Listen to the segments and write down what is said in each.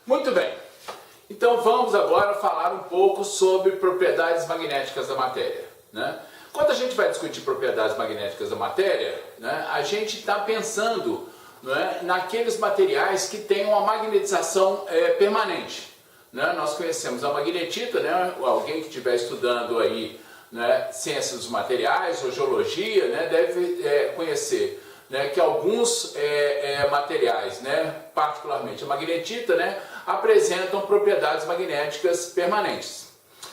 Muito bem, então vamos agora falar um pouco sobre propriedades magnéticas da matéria, né? Quando a gente vai discutir propriedades magnéticas da matéria, né, a gente está pensando, né, naqueles materiais que têm uma magnetização permanente, né? Nós conhecemos a magnetita, né? Alguém que estiver estudando aí, né, ciências dos materiais ou geologia, né, deve conhecer, né, que alguns materiais, né, particularmente a magnetita, né, apresentam propriedades magnéticas permanentes,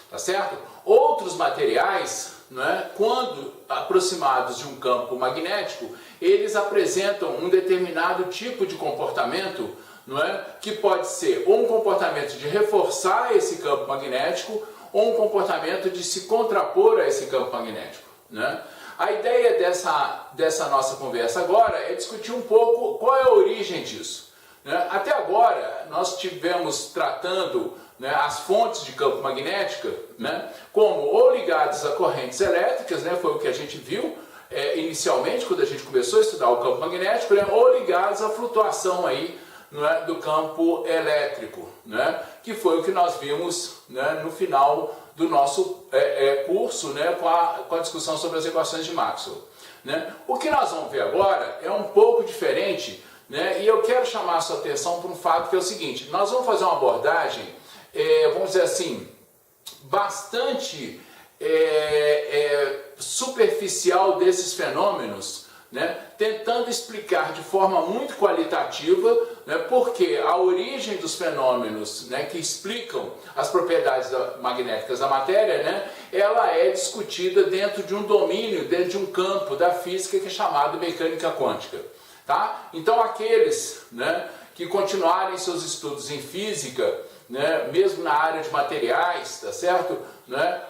tá certo? Outros materiais, né, quando aproximados de um campo magnético, eles apresentam um determinado tipo de comportamento, não é, que pode ser ou um comportamento de reforçar esse campo magnético ou um comportamento de se contrapor a esse campo magnético, né? A ideia dessa nossa conversa agora é discutir um pouco qual é a origem disso, né? Até agora nós tivemos tratando, né, as fontes de campo magnético, né, como ou ligadas a correntes elétricas, né, foi o que a gente viu inicialmente quando a gente começou a estudar o campo magnético, né, ou ligadas à flutuação aí, né, do campo elétrico, né, que foi o que nós vimos, né, no final do nosso curso, né, com a discussão sobre as equações de Maxwell, né. O que nós vamos ver agora é um pouco diferente, né, e eu quero chamar a sua atenção para um fato que é o seguinte: nós vamos fazer uma abordagem, vamos dizer assim, bastante superficial desses fenômenos, né, tentando explicar de forma muito qualitativa, né, porque a origem dos fenômenos, né, que explicam as propriedades magnéticas da matéria, né, ela é discutida dentro de um domínio, dentro de um campo da física que é chamado mecânica quântica. Tá? Então aqueles, né, que continuarem seus estudos em física, né, mesmo na área de materiais, tá certo? Né,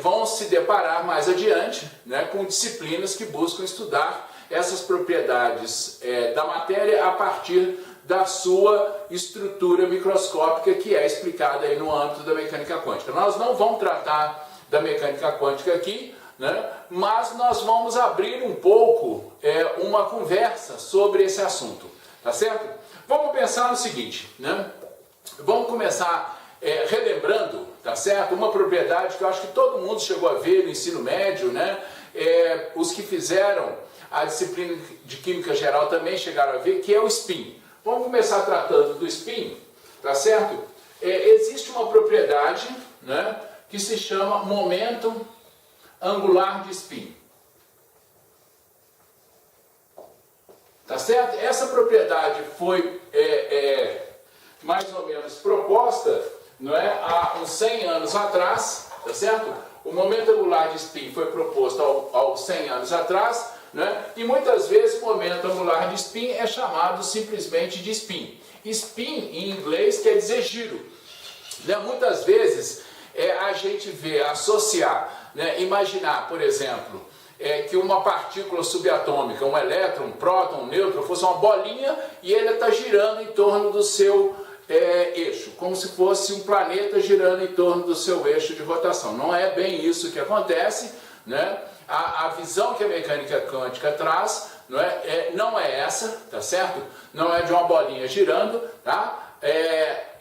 vão se deparar mais adiante, né, com disciplinas que buscam estudar essas propriedades da matéria a partir da sua estrutura microscópica, que é explicada aí no âmbito da mecânica quântica. Nós não vamos tratar da mecânica quântica aqui, né, mas nós vamos abrir um pouco uma conversa sobre esse assunto, tá certo? Vamos pensar no seguinte, né? Vamos começar relembrando, tá certo? Uma propriedade que eu acho que todo mundo chegou a ver no ensino médio, né? Os que fizeram a disciplina de Química Geral também chegaram a ver, que é o spin. Vamos começar tratando do spin, tá certo? Existe uma propriedade, né, que se chama momento angular de spin. Tá certo? Essa propriedade foi mais ou menos proposta, não é, há uns 100 anos atrás, tá certo? O momento angular de spin foi proposto há 100 anos atrás, né? E muitas vezes o momento angular de spin é chamado simplesmente de spin. Spin em inglês quer dizer giro, né? Muitas vezes a gente vê associar, né, imaginar, por exemplo, que uma partícula subatômica, um elétron, um próton, um nêutron, fosse uma bolinha e ele está girando em torno do seu eixo, como se fosse um planeta girando em torno do seu eixo de rotação. Não é bem isso que acontece, né? A visão que a mecânica quântica traz não é essa, tá certo? Não é de uma bolinha girando, tá?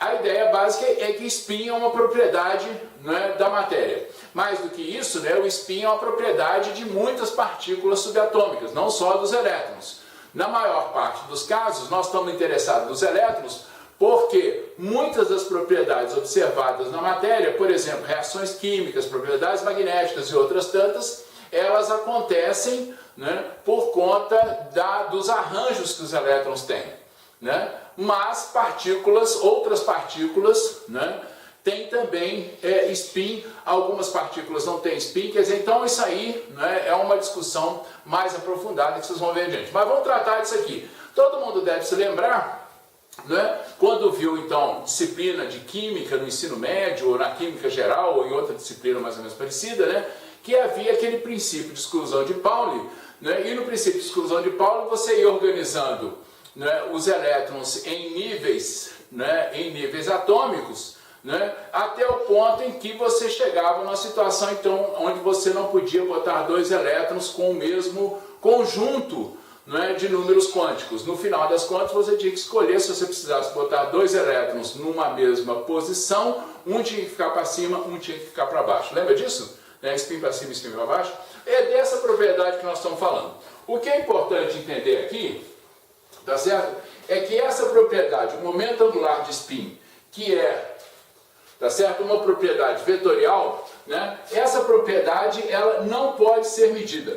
A ideia básica é que spin é uma propriedade, né, da matéria. Mais do que isso, né, o spin é uma propriedade de muitas partículas subatômicas, não só dos elétrons. Na maior parte dos casos, nós estamos interessados nos elétrons porque muitas das propriedades observadas na matéria, por exemplo, reações químicas, propriedades magnéticas e outras tantas, elas acontecem, né, por conta dos arranjos que os elétrons têm, né? Mas outras partículas, né, têm também spin, algumas partículas não têm spin, quer dizer, então isso aí, né, é uma discussão mais aprofundada que vocês vão ver adiante. Mas vamos tratar disso aqui. Todo mundo deve se lembrar, né, quando viu então disciplina de química no ensino médio, ou na química geral, ou em outra disciplina mais ou menos parecida, né, que havia aquele princípio de exclusão de Pauli, né, e no princípio de exclusão de Pauli você ia organizando, né, os elétrons em níveis atômicos, né, até o ponto em que você chegava numa situação então onde você não podia botar dois elétrons com o mesmo conjunto, não é, de números quânticos. No final das contas, você tinha que escolher se você precisasse botar dois elétrons numa mesma posição, um tinha que ficar para cima, um tinha que ficar para baixo. Lembra disso? Spin para cima e spin para baixo. É dessa propriedade que nós estamos falando. O que é importante entender aqui, tá certo? É que essa propriedade, o momento angular de spin, que é, tá certo, uma propriedade vetorial, né? Essa propriedade ela não pode ser medida.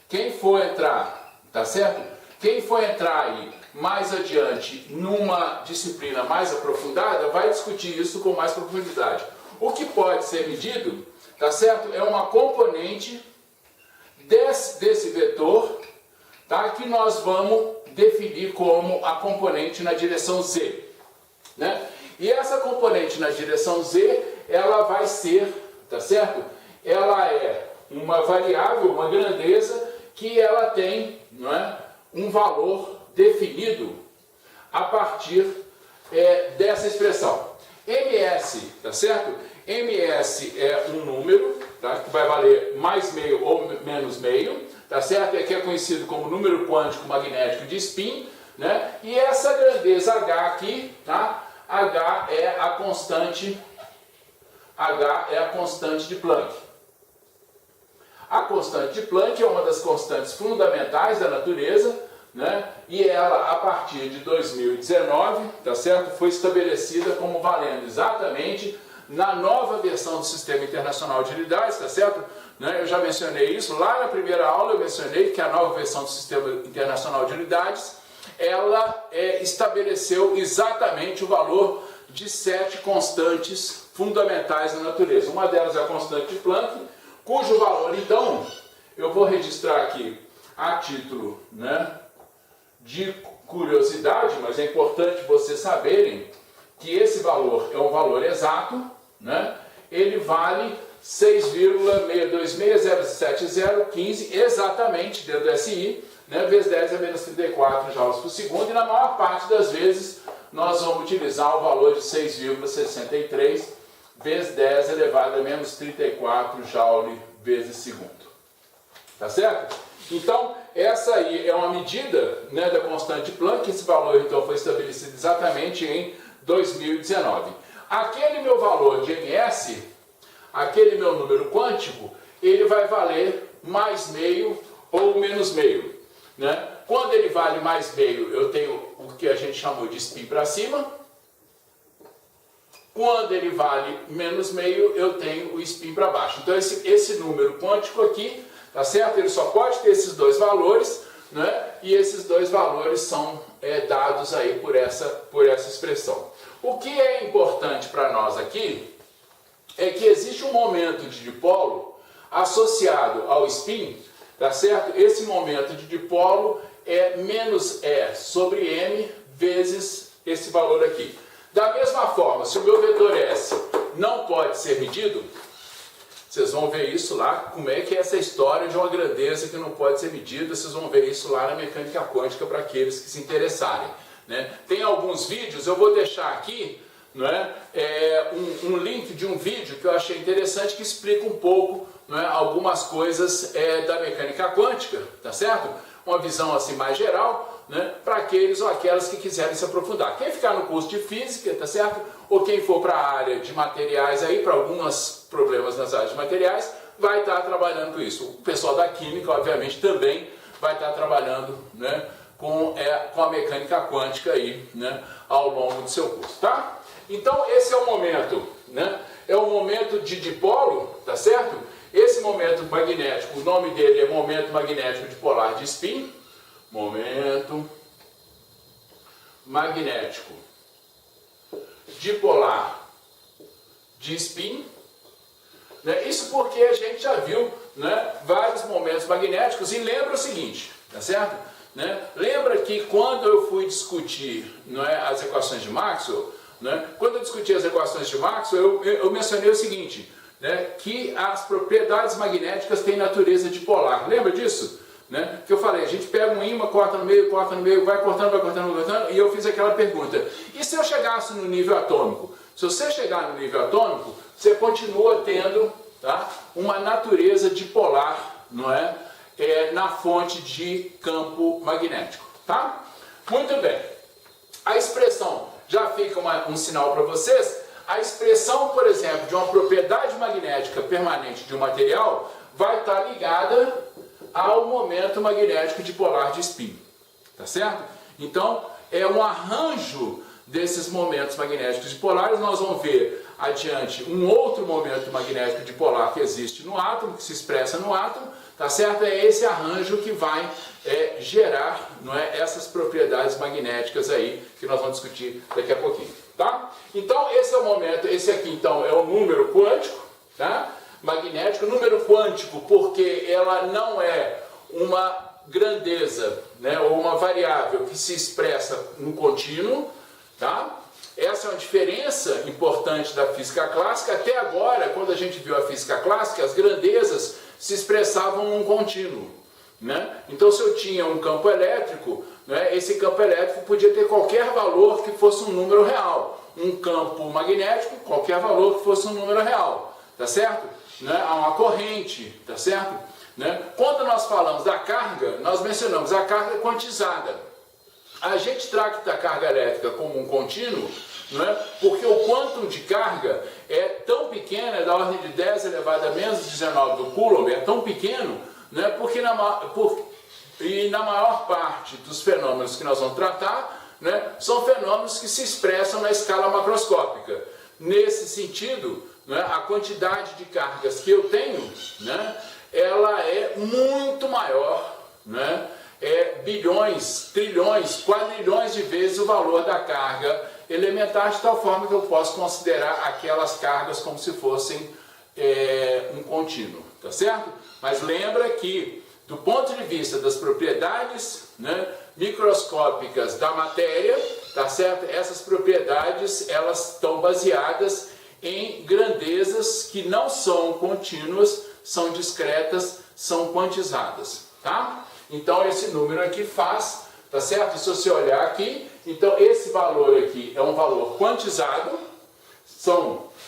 Quem for entrar, tá certo? Quem for entrar aí mais adiante numa disciplina mais aprofundada vai discutir isso com mais profundidade. O que pode ser medido, tá certo? É uma componente desse vetor, tá? Que nós vamos definir como a componente na direção z, né? E essa componente na direção z, ela vai ser, tá certo? Ela é uma variável, uma grandeza, que ela tem, não é, um valor definido a partir dessa expressão. ms, tá certo? ms é um número, tá, que vai valer mais meio ou menos meio, tá certo? Que é conhecido como número quântico magnético de spin, né? E essa grandeza h aqui, tá? H é a constante de Planck. A constante de Planck é uma das constantes fundamentais da natureza, né? E ela, a partir de 2019, tá certo? Foi estabelecida como valendo exatamente na nova versão do Sistema Internacional de Unidades, tá certo? Né? Eu já mencionei isso, lá na primeira aula eu mencionei que a nova versão do Sistema Internacional de Unidades, ela estabeleceu exatamente o valor de 7 constantes fundamentais da natureza. Uma delas é a constante de Planck, cujo valor, então, eu vou registrar aqui a título, né, de curiosidade, mas é importante vocês saberem que esse valor é um valor exato, né? Ele vale 6,6260715 exatamente dentro do SI, né? Vezes 10 a menos 34 joules por segundo, e na maior parte das vezes nós vamos utilizar o valor de 6,63 vezes 10 elevado a menos 34 joule vezes segundo. Tá certo? Então, essa aí é uma medida, né, da constante de Planck. Esse valor então foi estabelecido exatamente em 2019. Aquele meu valor de ms, aquele meu número quântico, ele vai valer mais meio ou menos meio, né? Quando ele vale mais meio, eu tenho o que a gente chamou de spin para cima. Quando ele vale menos meio, eu tenho o spin para baixo. Então esse número quântico aqui, tá certo? Ele só pode ter esses dois valores, né? E esses dois valores são dados aí por essa expressão. O que é importante para nós aqui é que existe um momento de dipolo associado ao spin, tá certo? Esse momento de dipolo é menos E sobre M vezes esse valor aqui. Da mesma forma, se o meu vetor S não pode ser medido, vocês vão ver isso lá, como é que é essa história de uma grandeza que não pode ser medida, vocês vão ver isso lá na mecânica quântica para aqueles que se interessarem, né? Tem alguns vídeos, eu vou deixar aqui, não é, um link de um vídeo que eu achei interessante que explica um pouco, não é, algumas coisas da mecânica quântica, tá certo? Uma visão assim mais geral, né, para aqueles ou aquelas que quiserem se aprofundar. Quem ficar no curso de física, tá certo? Ou quem for para a área de materiais aí, para alguns problemas nas áreas de materiais, vai estar trabalhando com isso. O pessoal da química, obviamente, também vai estar trabalhando, né, com a mecânica quântica aí, né, ao longo do seu curso, tá? Então esse é o momento, né? É o momento de dipolo, tá certo? Esse momento magnético, o nome dele é momento magnético dipolar de spin. Momento magnético dipolar de spin, né? Isso porque a gente já viu, né, vários momentos magnéticos. E lembra o seguinte, tá certo? Né? Lembra que quando eu fui discutir, não é, as equações de Maxwell, né, quando eu discuti as equações de Maxwell, eu mencionei o seguinte, né, que as propriedades magnéticas têm natureza dipolar. Lembra disso? Né? Que eu falei, a gente pega um ímã, corta no meio, vai cortando, e eu fiz aquela pergunta. E se eu chegasse no nível atômico? Se você chegar no nível atômico, você continua tendo, tá, uma natureza dipolar, não é? na fonte de campo magnético, tá? Muito bem. A expressão, já fica um sinal para vocês, a expressão, por exemplo, de uma propriedade magnética permanente de um material vai estar ligada ao momento magnético dipolar de spin, tá certo? Então, é um arranjo desses momentos magnéticos dipolares. Nós vamos ver adiante um outro momento magnético dipolar que existe no átomo, que se expressa no átomo, tá certo? É esse arranjo que vai gerar, não é, essas propriedades magnéticas aí que nós vamos discutir daqui a pouquinho, tá? Então, esse é o momento, esse aqui então é o número quântico, tá? Magnético, número quântico porque ela não é uma grandeza, né, ou uma variável que se expressa no contínuo, tá? Essa é uma diferença importante da física clássica. Até agora, quando a gente viu a física clássica, as grandezas se expressavam num contínuo, né? Então, se eu tinha um campo elétrico, né, esse campo elétrico podia ter qualquer valor que fosse um número real. Um campo magnético, qualquer valor que fosse um número real, tá certo? Né? Há uma corrente, tá certo? Né? Quando nós falamos da carga, nós mencionamos a carga quantizada. A gente trata a carga elétrica como um contínuo, não é? Porque o quantum de carga é tão pequeno, é da ordem de 10 elevado a menos 19 do Coulomb, é tão pequeno, não é? Porque na maior parte dos fenômenos que nós vamos tratar, né, são fenômenos que se expressam na escala macroscópica. Nesse sentido, né, a quantidade de cargas que eu tenho, né, ela é muito maior, né, bilhões, trilhões, quadrilhões de vezes o valor da carga elementar, de tal forma que eu posso considerar aquelas cargas como se fossem um contínuo, tá certo? Mas lembra que, do ponto de vista das propriedades, né, microscópicas da matéria, tá certo? Essas propriedades, elas estão baseadas em grandezas que não são contínuas, são discretas, são quantizadas, tá? Então, esse número aqui faz, tá certo? Se você olhar aqui, então esse valor aqui é um valor quantizado,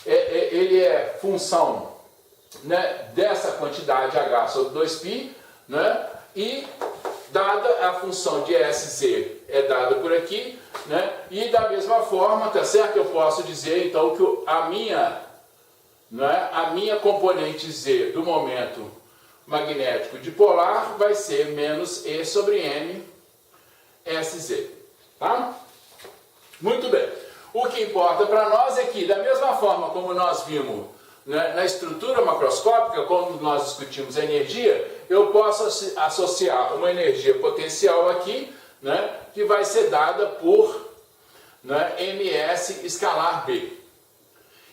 ele é função, né, dessa quantidade H sobre 2π, né? E dada a função de Sz é dada por aqui, né? E da mesma forma, tá certo? Eu posso dizer então que a minha componente Z do momento magnético dipolar vai ser menos E sobre M Sz, tá? Muito bem. O que importa para nós é que, da mesma forma como nós vimos, né, na estrutura macroscópica, quando nós discutimos a energia, eu posso associar uma energia potencial aqui, né, que vai ser dada por, né, ms escalar B.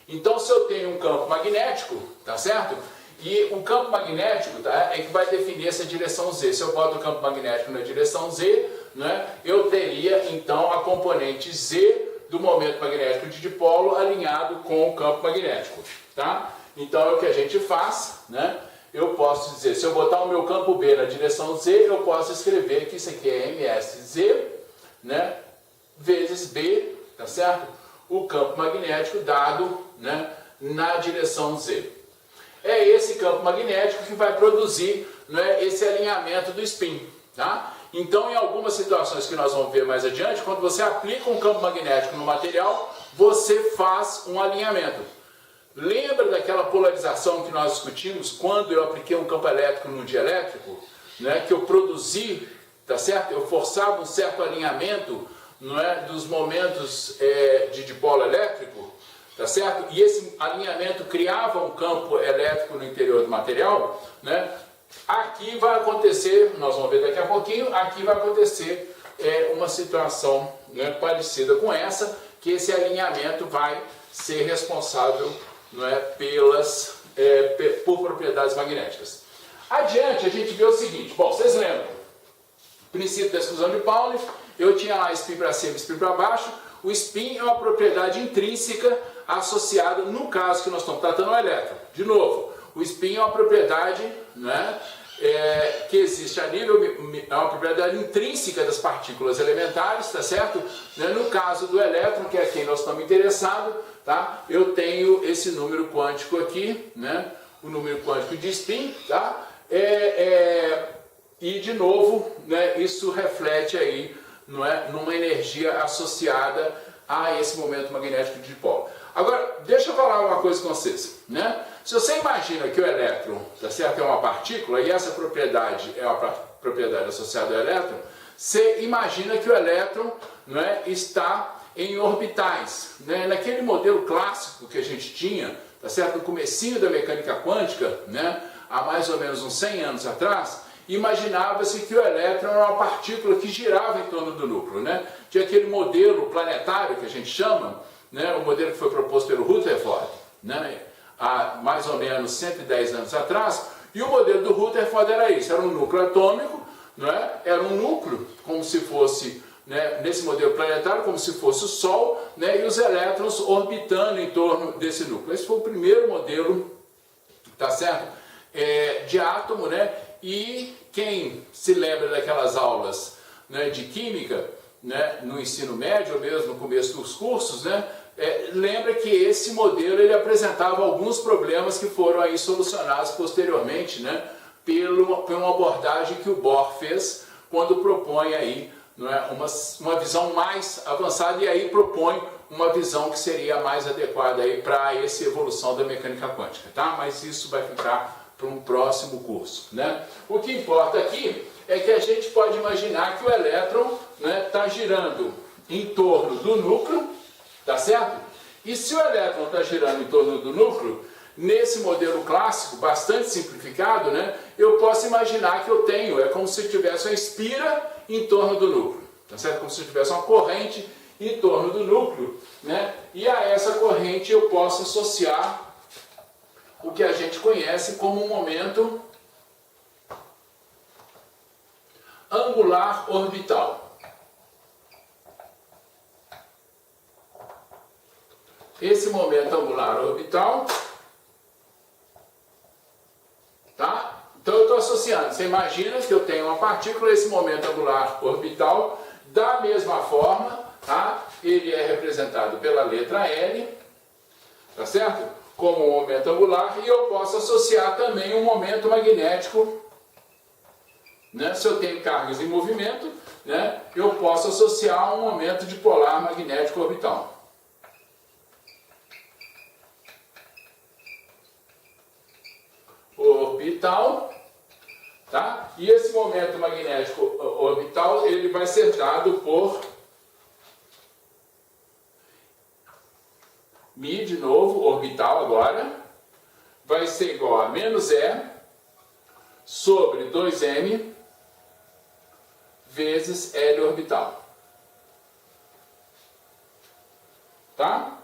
Então, se eu tenho um campo magnético, tá certo? E o campo magnético, tá, é que vai definir essa direção Z. Se eu boto o campo magnético na direção Z, né, eu teria então a componente Z do momento magnético de dipolo alinhado com o campo magnético, tá? Então é o que a gente faz, né? Eu posso dizer, se eu botar o meu campo B na direção Z, eu posso escrever que isso aqui é MSZ, né, vezes B, tá certo? O campo magnético dado, né, na direção Z. É esse campo magnético que vai produzir, né, esse alinhamento do spin, tá? Então, em algumas situações que nós vamos ver mais adiante, quando você aplica um campo magnético no material, você faz um alinhamento. Lembra daquela polarização que nós discutimos quando eu apliquei um campo elétrico num dielétrico, né, que eu produzi, tá certo? Eu forçava um certo alinhamento, não é, dos momentos de dipolo elétrico, tá certo? E esse alinhamento criava um campo elétrico no interior do material, né? Aqui vai acontecer, nós vamos ver daqui a pouquinho, aqui vai acontecer uma situação, né, parecida com essa, que esse alinhamento vai ser responsável, não é, por propriedades magnéticas. Adiante, a gente vê o seguinte, bom, vocês lembram, princípio da exclusão de Pauli, eu tinha lá spin para cima e spin para baixo, o spin é uma propriedade intrínseca associada, no caso que nós estamos tratando, ao elétron. De novo, o spin é uma propriedade, né, que existe a nível, é uma propriedade intrínseca das partículas elementares, tá certo? No caso do elétron, que é quem nós estamos interessados, tá? Eu tenho esse número quântico aqui, né? O número quântico de spin, tá? e de novo, né, isso reflete aí, não é, numa energia associada a esse momento magnético de dipolo. Agora, deixa eu falar uma coisa com vocês, né? Se você imagina que o elétron, tá certo, é uma partícula e essa propriedade é uma propriedade associada ao elétron, você imagina que o elétron, não é, está em orbitais, né? Naquele modelo clássico que a gente tinha, tá certo, no comecinho da mecânica quântica, né, há mais ou menos uns 100 anos atrás, imaginava-se que o elétron era uma partícula que girava em torno do núcleo, né? Tinha aquele modelo planetário que a gente chama, né, o modelo que foi proposto pelo Rutherford, né, há mais ou menos 110 anos atrás, e o modelo do Rutherford era isso, era um núcleo atômico, né, era um núcleo como se fosse, né, nesse modelo planetário, como se fosse o Sol, né, e os elétrons orbitando em torno desse núcleo. Esse foi o primeiro modelo, tá certo, de átomo, né, e quem se lembra daquelas aulas, né, de química, né, no ensino médio, ou mesmo no começo dos cursos, né, lembra que esse modelo ele apresentava alguns problemas que foram aí solucionados posteriormente, né, por uma abordagem que o Bohr fez quando propõe aí, não é, uma visão mais avançada, e aí propõe uma visão que seria mais adequada aí para essa evolução da mecânica quântica, tá? Mas isso vai ficar para um próximo curso, né? O que importa aqui é que a gente pode imaginar que o elétron, né, está girando em torno do núcleo, tá certo? E se o elétron está girando em torno do núcleo, nesse modelo clássico, bastante simplificado, né, eu posso imaginar que eu tenho, é como se eu tivesse uma espira em torno do núcleo, tá certo? Como se eu tivesse uma corrente em torno do núcleo, né? E a essa corrente eu posso associar o que a gente conhece como um momento angular orbital. Esse momento angular orbital, tá? Então eu estou associando, você imagina que eu tenho uma partícula, esse momento angular orbital, da mesma forma, tá? Ele é representado pela letra L, tá certo? Como um momento angular, e eu posso associar também um momento magnético, né? Se eu tenho cargas em movimento, né, eu posso associar um momento dipolar magnético orbital. Orbital, tá? E esse momento magnético orbital, ele vai ser dado por μ, de novo, orbital agora, vai ser igual a menos E sobre 2m vezes L orbital. Tá?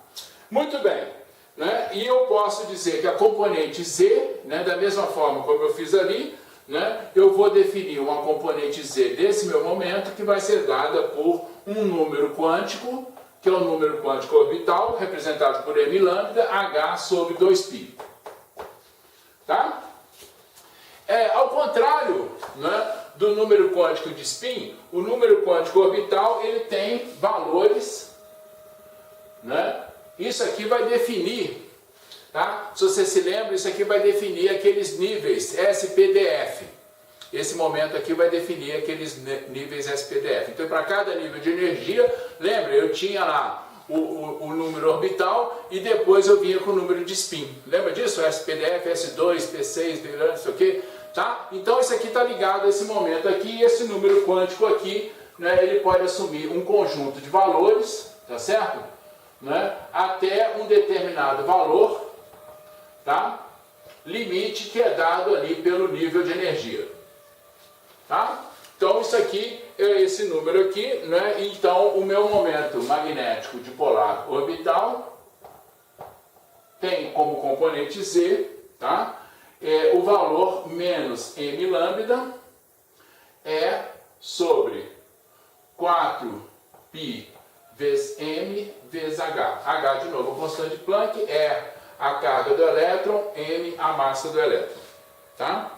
Muito bem. Né? E eu posso dizer que a componente Z, né, da mesma forma como eu fiz ali, né, eu vou definir uma componente Z desse meu momento que vai ser dada por um número quântico, que é o número quântico orbital, representado por m lambda, h sobre 2π. Tá? Ao contrário, né, do número quântico de spin, o número quântico orbital ele tem valores, né? Isso aqui vai definir, tá? Se você se lembra, isso aqui vai definir aqueles níveis SPDF. Esse momento aqui vai definir aqueles níveis SPDF. Então, para cada nível de energia, lembra, eu tinha lá o número orbital e depois eu vinha com o número de spin. Lembra disso? SPDF, S2, P6, não sei o quê. Tá? Então, isso aqui está ligado a esse momento aqui, e esse número quântico aqui, né, ele pode assumir um conjunto de valores, tá certo? Né, até um determinado valor, tá? Limite que é dado ali pelo nível de energia. Tá? Então, isso aqui é esse número aqui, né? Então, o meu momento magnético dipolar orbital tem como componente Z, tá? O valor menos m lambda é sobre 4π vezes m vezes h. H, de novo, a constante de Planck, é a carga do elétron, m a massa do elétron. Tá?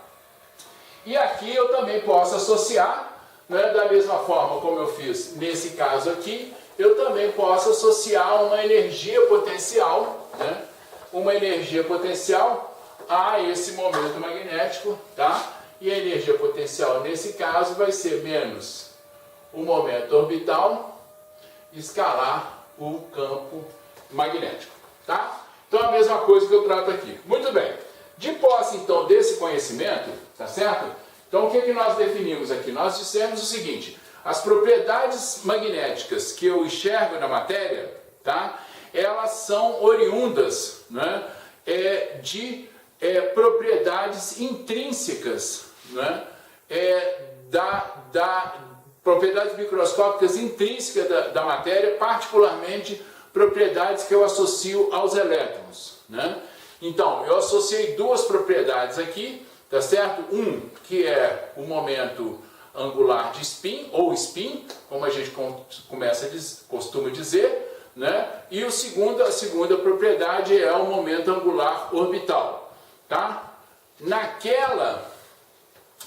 E aqui eu também posso associar, né, da mesma forma como eu fiz nesse caso aqui, eu também posso associar uma energia potencial, né, uma energia potencial a esse momento magnético, tá? E a energia potencial, nesse caso, vai ser menos o momento orbital escalar o campo magnético. Tá? Então, a mesma coisa que eu trato aqui. Muito bem. De posse, então, desse conhecimento, tá certo? Então, o que que nós definimos aqui? Nós dissemos o seguinte: as propriedades magnéticas que eu enxergo na matéria, tá? Elas são oriundas, né, de propriedades intrínsecas, né, propriedades microscópicas intrínsecas da matéria, particularmente propriedades que eu associo aos elétrons, né? Então, eu associei duas propriedades aqui, tá certo? Um, que é o momento angular de spin, ou spin, como a gente costuma dizer, né? E a segunda propriedade é o momento angular orbital, tá?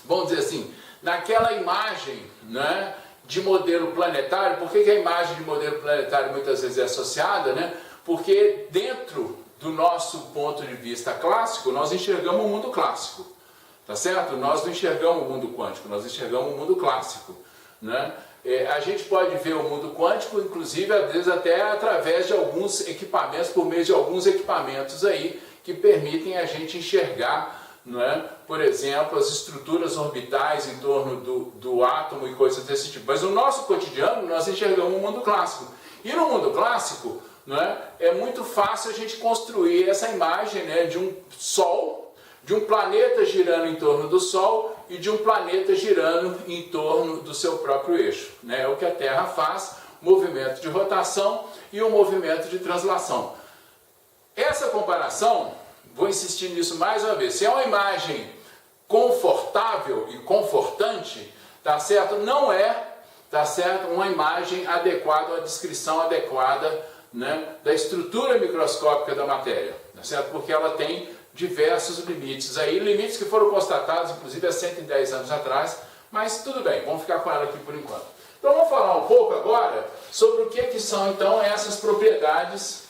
Vamos dizer assim, naquela imagem, né, de modelo planetário. Por que a imagem de modelo planetário muitas vezes é associada, né? Porque dentro do nosso ponto de vista clássico, nós enxergamos o mundo clássico, tá certo? Nós não enxergamos o mundo quântico, nós enxergamos o mundo clássico, né? A gente pode ver o mundo quântico, inclusive, às vezes até através de alguns equipamentos, por meio de alguns equipamentos aí, que permitem a gente enxergar, não é? Por exemplo, as estruturas orbitais em torno do átomo e coisas desse tipo. Mas no nosso cotidiano, nós enxergamos o mundo clássico. E no mundo clássico, não é muito fácil a gente construir essa imagem, né, de um Sol, de um planeta girando em torno do Sol e de um planeta girando em torno do seu próprio eixo, né? É o que a Terra faz, movimento de rotação e um movimento de translação. Essa comparação, vou insistir nisso mais uma vez, se é uma imagem confortável e confortante, tá certo? Não é, tá certo, uma imagem adequada, uma descrição adequada, né, da estrutura microscópica da matéria, tá certo? Porque ela tem diversos limites aí, limites que foram constatados inclusive há 110 anos atrás, mas tudo bem, vamos ficar com ela aqui por enquanto. Então vamos falar um pouco agora sobre o que são então essas propriedades,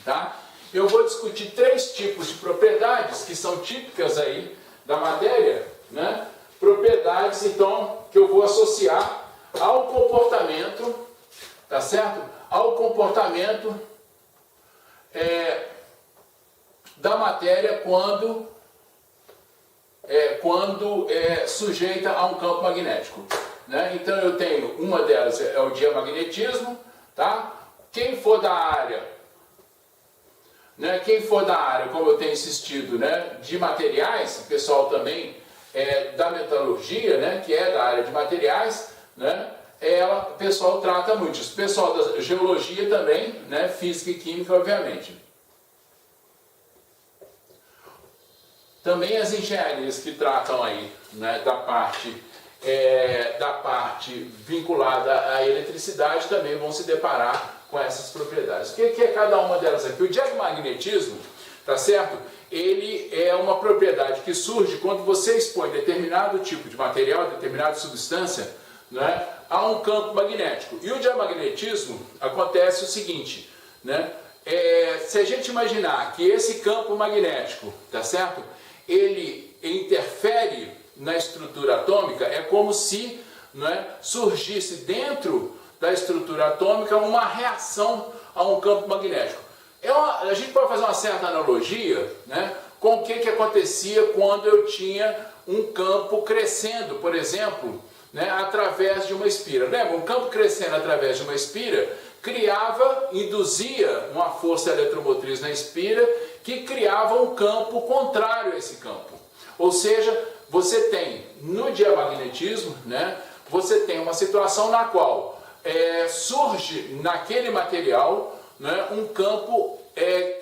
tá? Eu vou discutir 3 tipos de propriedades que são típicas aí da matéria, né? Propriedades então que eu vou associar ao comportamento, tá certo? Ao comportamento da matéria quando é sujeita a um campo magnético, né? Então eu tenho, uma delas é o diamagnetismo, tá? Quem for da área, né? Quem for da área, como eu tenho insistido, né, de materiais, o pessoal também da metalurgia, né, que é da área de materiais, né? O pessoal trata muito isso. O pessoal da geologia também, né, física e química, obviamente. Também as engenharias que tratam aí, né, da parte vinculada à eletricidade também vão se deparar com essas propriedades. O que é cada uma delas aqui? O diamagnetismo, tá certo? Ele é uma propriedade que surge quando você expõe determinado tipo de material, determinada substância, né, a um campo magnético. E o diamagnetismo acontece o seguinte, né? Se a gente imaginar que esse campo magnético, tá certo? Ele interfere na estrutura atômica, é como se, né, surgisse dentro da estrutura atômica uma reação a um campo magnético. A gente pode fazer uma certa analogia, né, com o que acontecia quando eu tinha um campo crescendo, por exemplo, né, através de uma espira. Lembra? Um campo crescendo através de uma espira induzia uma força eletromotriz na espira que criava um campo contrário a esse campo. Ou seja, você tem no diamagnetismo, né, você tem uma situação na qual surge naquele material, né, um campo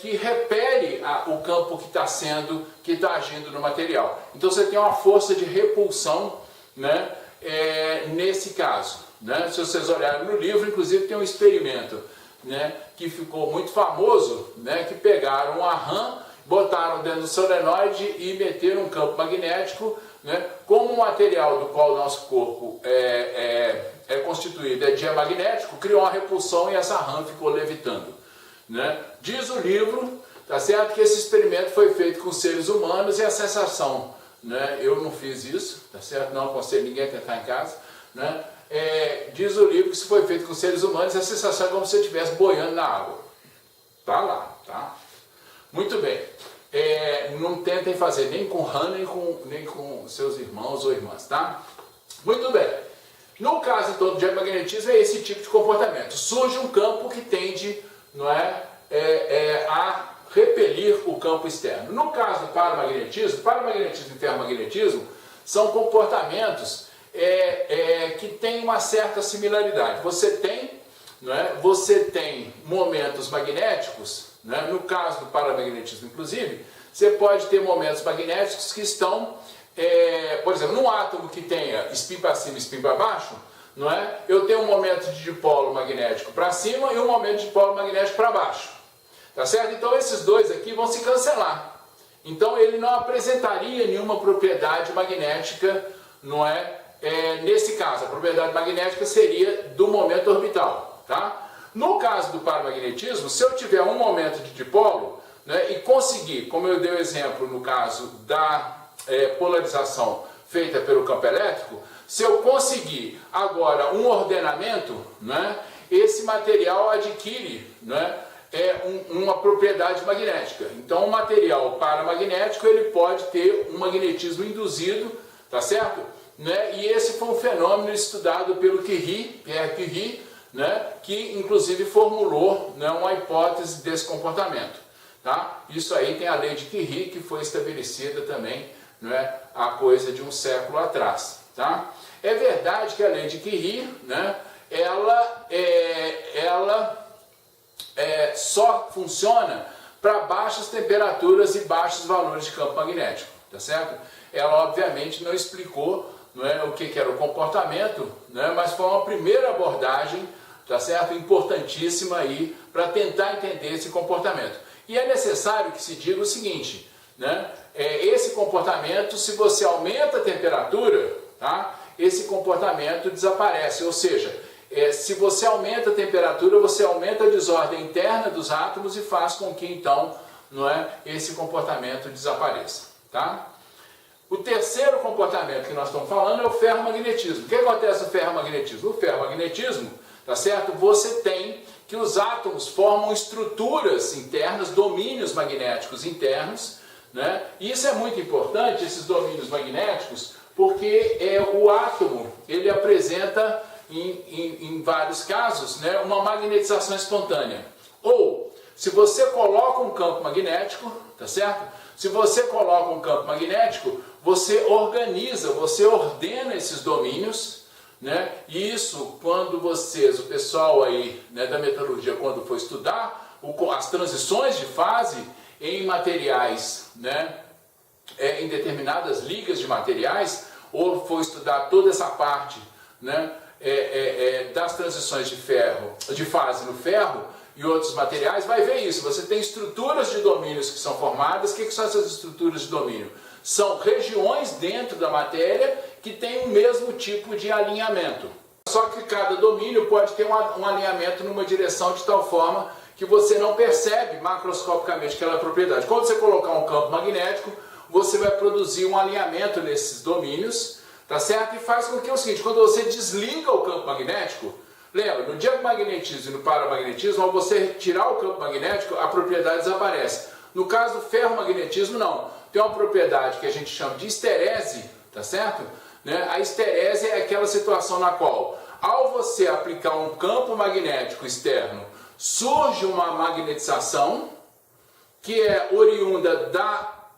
que repele o campo que está agindo no material. Então você tem uma força de repulsão, né, nesse caso, né? Se vocês olharem no livro, inclusive tem um experimento, né, que ficou muito famoso, né, que pegaram uma rã, botaram dentro do solenoide e meteram um campo magnético, né, como o material do qual o nosso corpo é constituído é diamagnético, criou uma repulsão e essa rã ficou levitando, né? Diz o livro, tá certo, que esse experimento foi feito com seres humanos e a sensação, né? Eu não fiz isso, tá certo? Não aconselho ninguém a tentar em casa, né? Diz o livro que isso foi feito com seres humanos, a sensação é como se você estivesse boiando na água. Tá lá, tá? Muito bem. Não tentem fazer nem com Han, nem com seus irmãos ou irmãs, tá? Muito bem. No caso, então, do diamagnetismo, é esse tipo de comportamento. Surge um campo que tende, não é, a repelir o campo externo. No caso do paramagnetismo e ferromagnetismo são comportamentos que têm uma certa similaridade. Você tem momentos magnéticos, né? No caso do paramagnetismo, inclusive, você pode ter momentos magnéticos que estão, por exemplo, num átomo que tenha spin para cima e spin para baixo, não é? Eu tenho um momento de dipolo magnético para cima e um momento de dipolo magnético para baixo. Tá certo? Então esses dois aqui vão se cancelar. Então ele não apresentaria nenhuma propriedade magnética, não é? Nesse caso, a propriedade magnética seria do momento orbital. Tá? No caso do paramagnetismo, se eu tiver um momento de dipolo, né, e conseguir, como eu dei o exemplo no caso da polarização feita pelo campo elétrico, se eu conseguir agora um ordenamento, né, esse material adquire, né, uma propriedade magnética. Então o material paramagnético ele pode ter um magnetismo induzido, tá certo? Né? E esse foi um fenômeno estudado pelo Pierre Curie, né? Que inclusive formulou, né, uma hipótese desse comportamento. Tá? Isso aí tem a lei de Curie, que foi estabelecida também, né, há coisa de um século atrás. Tá? É verdade que a lei de Curie, né, ela só funciona para baixas temperaturas e baixos valores de campo magnético, tá certo? Ela obviamente não explicou, não é, o que era o comportamento, né, mas foi uma primeira abordagem, tá certo? Importantíssima aí para tentar entender esse comportamento. E é necessário que se diga o seguinte, né? Esse comportamento, se você aumenta a temperatura, tá? Esse comportamento desaparece, ou seja, se você aumenta a temperatura, você aumenta a desordem interna dos átomos e faz com que, então, não é, esse comportamento desapareça. Tá? O terceiro comportamento que nós estamos falando é o ferromagnetismo. O que acontece no ferromagnetismo? No ferromagnetismo, tá certo? Você tem que os átomos formam estruturas internas, domínios magnéticos internos, né? E isso é muito importante, esses domínios magnéticos, porque o átomo ele apresenta em vários casos, né, uma magnetização espontânea. Ou, se você coloca um campo magnético, tá certo? Se você coloca um campo magnético, você organiza, você ordena esses domínios, né? E isso, quando o pessoal aí, né, da metalurgia, quando for estudar as transições de fase em materiais, né, em determinadas ligas de materiais, ou for estudar toda essa parte, né, das transições de fase no ferro e outros materiais, vai ver isso. Você tem estruturas de domínios que são formadas. O que são essas estruturas de domínio? São regiões dentro da matéria que têm o mesmo tipo de alinhamento. Só que cada domínio pode ter um alinhamento numa direção de tal forma que você não percebe macroscopicamente aquela propriedade. Quando você colocar um campo magnético, você vai produzir um alinhamento nesses domínios, tá certo? E faz com que é o seguinte, quando você desliga o campo magnético, lembra, no diamagnetismo e no paramagnetismo, ao você tirar o campo magnético, a propriedade desaparece. No caso do ferromagnetismo, não. Tem uma propriedade que a gente chama de esterese, tá certo? Né? A esterese é aquela situação na qual, ao você aplicar um campo magnético externo, surge uma magnetização que é oriunda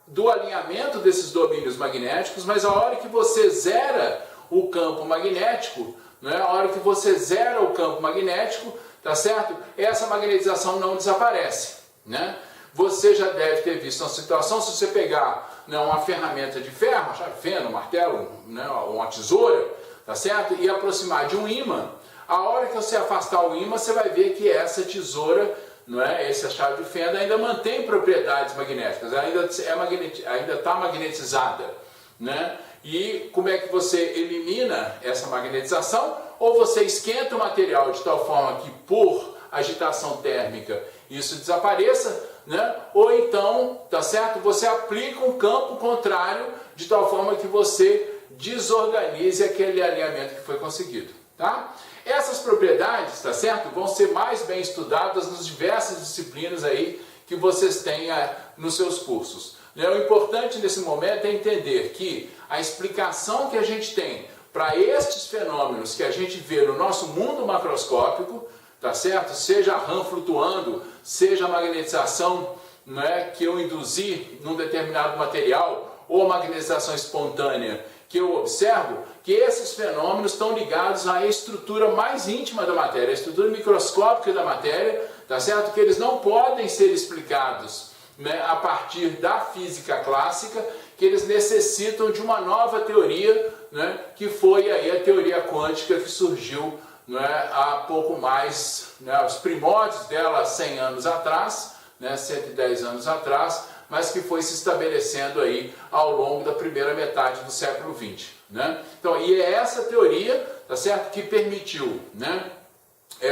do alinhamento desses domínios magnéticos, mas a hora que você zera o campo magnético, né, a hora que você zera o campo magnético, tá certo? Essa magnetização não desaparece, né? Você já deve ter visto uma situação, se você pegar, né, uma ferramenta de ferro, uma chave de fenda, um martelo, né, uma tesoura, tá certo? E aproximar de um ímã, a hora que você afastar o ímã, você vai ver que essa tesoura, não é? Essa chave de fenda ainda mantém propriedades magnéticas, ainda está magnetizada, né? E como é que você elimina essa magnetização? Ou você esquenta o material de tal forma que por agitação térmica isso desapareça, né? Ou então, tá certo? Você aplica um campo contrário de tal forma que você desorganize aquele alinhamento que foi conseguido, tá? Essas propriedades, tá certo? Vão ser mais bem estudadas nas diversas disciplinas aí que vocês têm nos seus cursos. O importante nesse momento é entender que a explicação que a gente tem para estes fenômenos que a gente vê no nosso mundo macroscópico, tá certo? Seja a rã flutuando, seja a magnetização, né, que eu induzi num determinado material, ou a magnetização espontânea que eu observo, que esses fenômenos estão ligados à estrutura mais íntima da matéria, a estrutura microscópica da matéria, tá certo? Que eles não podem ser explicados, né, a partir da física clássica, que eles necessitam de uma nova teoria, né, que foi aí a teoria quântica que surgiu, né, há pouco mais, né, os primórdios dela 100 anos atrás, né, 110 anos atrás, mas que foi se estabelecendo aí ao longo da primeira metade do século XX, né? Então, e é essa teoria, tá certo, que permitiu, né,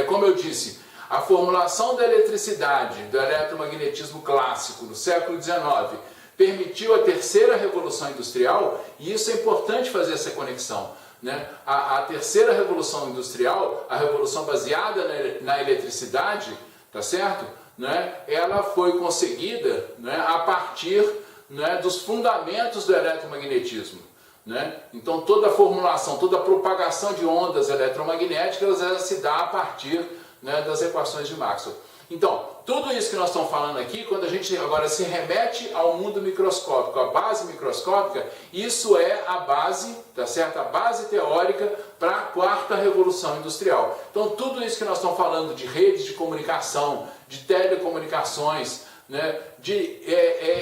como eu disse, a formulação da eletricidade, do eletromagnetismo clássico no século XIX, permitiu a terceira revolução industrial, e isso é importante fazer essa conexão, né? A terceira revolução industrial, a revolução baseada na eletricidade, tá certo? Né? Ela foi conseguida, né, a partir, né, dos fundamentos do eletromagnetismo, né? Então toda a formulação, toda a propagação de ondas eletromagnéticas, ela se dá a partir, né, das equações de Maxwell. Então, tudo isso que nós estamos falando aqui, quando a gente agora se remete ao mundo microscópico, à base microscópica, isso é a base, tá certo? A base teórica para a quarta revolução industrial. Então, tudo isso que nós estamos falando de redes de comunicação, de telecomunicações, né, de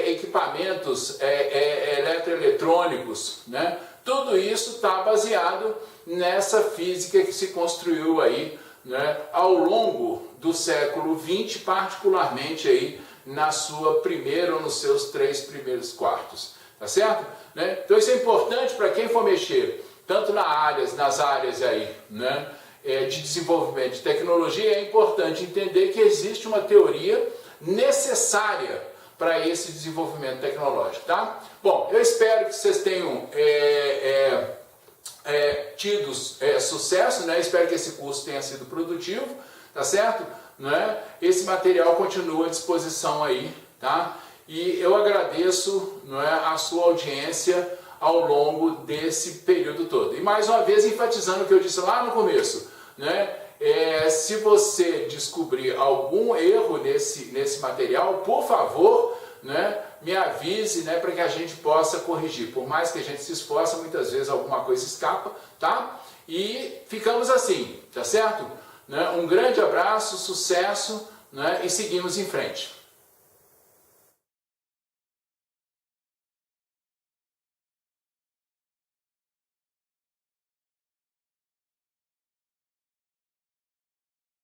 equipamentos eletroeletrônicos, né, tudo isso está baseado nessa física que se construiu aí, né, ao longo do século XX, particularmente aí na sua primeira ou nos seus 3 primeiros quartos, tá certo? Né? Então isso é importante para quem for mexer, tanto nas áreas aí, né, de desenvolvimento de tecnologia, é importante entender que existe uma teoria necessária para esse desenvolvimento tecnológico, tá? Bom, eu espero que vocês tenham tido sucesso, né? Espero que esse curso tenha sido produtivo, tá certo? Né? Esse material continua à disposição aí, tá? E eu agradeço, não é, a sua audiência ao longo desse período todo. E mais uma vez enfatizando o que eu disse lá no começo, né? Se você descobrir algum erro nesse material, por favor, né, me avise, né, para que a gente possa corrigir. Por mais que a gente se esforce, muitas vezes alguma coisa escapa, tá? E ficamos assim, tá certo? Né? Um grande abraço, sucesso, né, e seguimos em frente.